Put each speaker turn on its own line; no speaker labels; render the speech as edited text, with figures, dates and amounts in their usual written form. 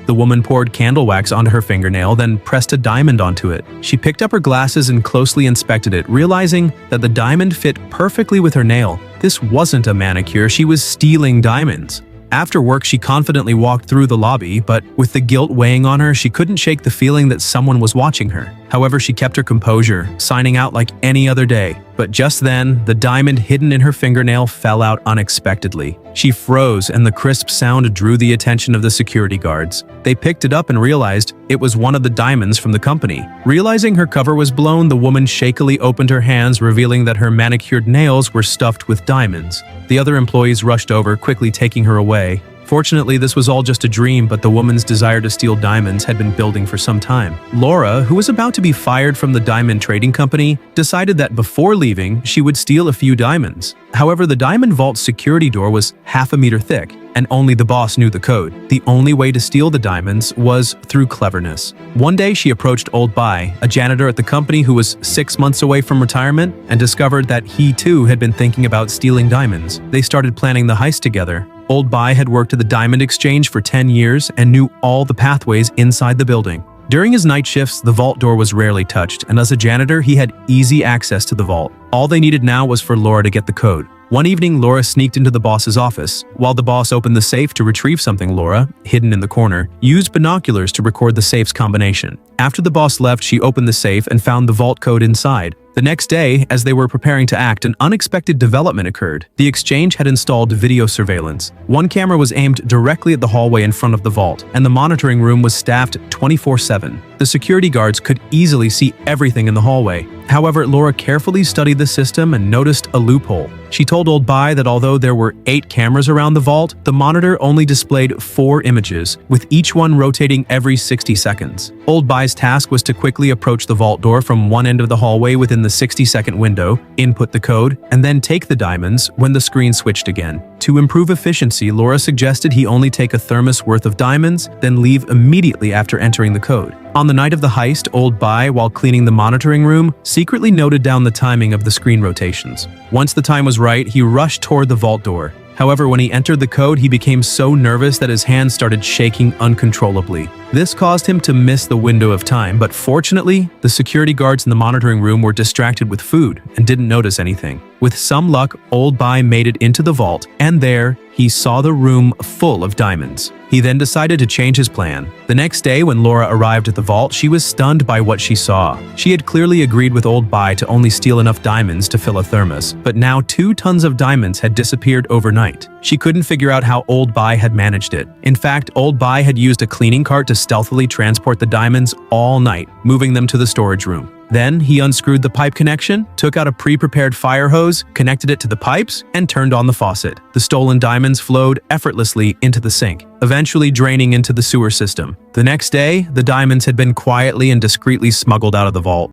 The woman poured candle wax onto her fingernail, then pressed a diamond onto it. She picked up her glasses and closely inspected it, realizing that the diamond fit perfectly with her nail. This wasn't a manicure, she was stealing diamonds. After work, she confidently walked through the lobby, but with the guilt weighing on her, she couldn't shake the feeling that someone was watching her. However, she kept her composure, signing out like any other day. But just then, the diamond hidden in her fingernail fell out unexpectedly. She froze, and the crisp sound drew the attention of the security guards. They picked it up and realized it was one of the diamonds from the company. Realizing her cover was blown, the woman shakily opened her hands, revealing that her manicured nails were stuffed with diamonds. The other employees rushed over, quickly taking her away. Fortunately, this was all just a dream, but the woman's desire to steal diamonds had been building for some time. Laura, who was about to be fired from the diamond trading company, decided that before leaving, she would steal a few diamonds. However, the diamond vault's security door was half a meter thick, and only the boss knew the code. The only way to steal the diamonds was through cleverness. One day, she approached Old Bai, a janitor at the company who was 6 months away from retirement, and discovered that he too had been thinking about stealing diamonds. They started planning the heist together. Old Bai had worked at the Diamond Exchange for 10 years and knew all the pathways inside the building. During his night shifts, the vault door was rarely touched, and as a janitor, he had easy access to the vault. All they needed now was for Laura to get the code. One evening, Laura sneaked into the boss's office. While the boss opened the safe to retrieve something, Laura, hidden in the corner, used binoculars to record the safe's combination. After the boss left, she opened the safe and found the vault code inside. The next day, as they were preparing to act, an unexpected development occurred. The exchange had installed video surveillance. One camera was aimed directly at the hallway in front of the vault, and the monitoring room was staffed 24/7. The security guards could easily see everything in the hallway. However, Laura carefully studied the system and noticed a loophole. She told Old Bai that although there were 8 cameras around the vault, the monitor only displayed 4 images, with each one rotating every 60 seconds. Old Bai's task was to quickly approach the vault door from one end of the hallway within the 60-second window, input the code, and then take the diamonds when the screen switched again. To improve efficiency, Laura suggested he only take a thermos worth of diamonds, then leave immediately after entering the code. On the night of the heist, Old Bai, while cleaning the monitoring room, secretly noted down the timing of the screen rotations. Once the time was right, he rushed toward the vault door. However, when he entered the code, he became so nervous that his hands started shaking uncontrollably. This caused him to miss the window of time, but fortunately, the security guards in the monitoring room were distracted with food and didn't notice anything. With some luck, Old Bai made it into the vault, and there, he saw the room full of diamonds. He then decided to change his plan. The next day, when Laura arrived at the vault, she was stunned by what she saw. She had clearly agreed with Old Bai to only steal enough diamonds to fill a thermos, but now 2 tons of diamonds had disappeared overnight. She couldn't figure out how Old Bai had managed it. In fact, Old Bai had used a cleaning cart to stealthily transport the diamonds all night, moving them to the storage room. Then, he unscrewed the pipe connection, took out a pre-prepared fire hose, connected it to the pipes, and turned on the faucet. The stolen diamonds flowed effortlessly into the sink, eventually draining into the sewer system. The next day, the diamonds had been quietly and discreetly smuggled out of the vault.